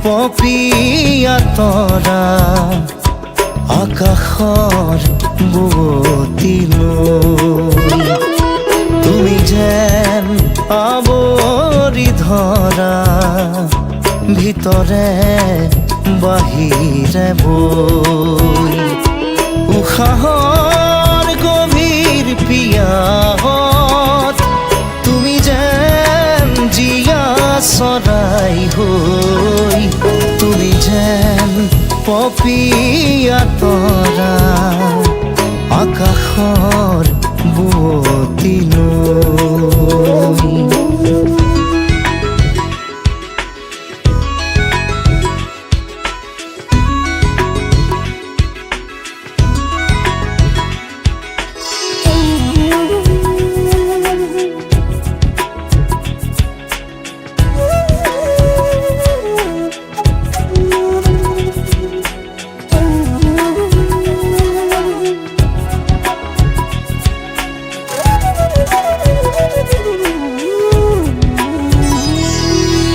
পপিয়া তৰা আকাশৰ বুৱতী লৈ তুমি যেন আৱৰি ধৰা ভিতৰে বাহিৰে বৈ উশাহৰ গভীৰ পিয়াহত তুমি যেন জীয়া চৰাই হৈ তুমি যেন পপিয়া তৰা আকাশৰ বুৱতী লৈ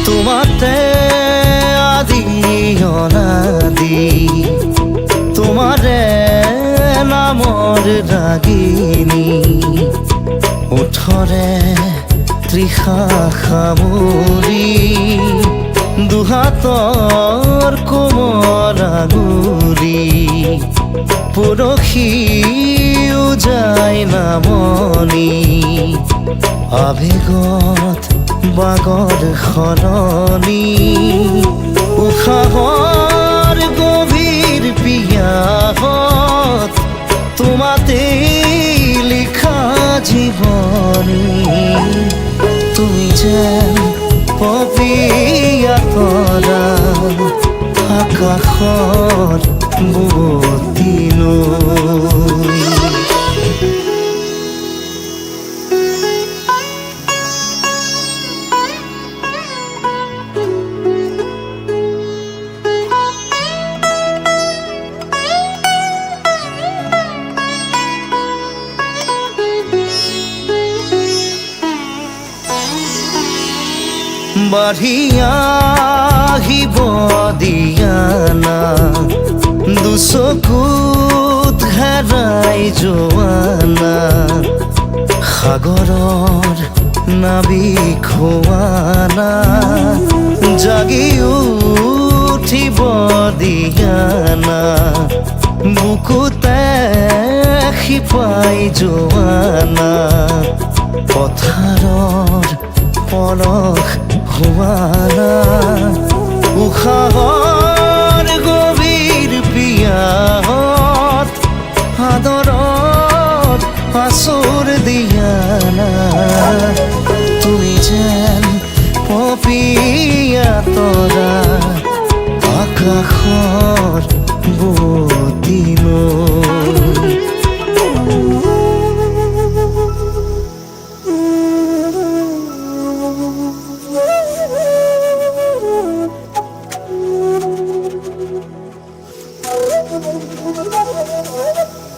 তোমাতে আদি অনাদি তোমাৰে নামৰ ৰাগিনী ওঠৰে তৃষা সামৰি দুহাতৰ কোমল আঙুলি পৰশি উজাই নামনি আবেগত বাগৰ সলনি উশাহৰ গভীৰ পিয়াহত তোমাতে লিখা জীৱনী তুমি যেন পপিয়া তৰা আকাশৰ বুৱতী লৈ বাঢ়ি আহিব দিয়ানা দুচকুত হেৰাই যোৱানা সাগৰৰ নাবিক হোৱানা জাগি উঠিব দিয়ানা বুকুতে শিপাই যোৱানা পথাৰৰ পলস হোৱানা উশাহৰ গভীৰ পিয়াহত আদৰত আচুৰ দিয়ানা তুমি যেন পপিয়া তৰা আকাশৰ বুৱতী লৈ Thank you.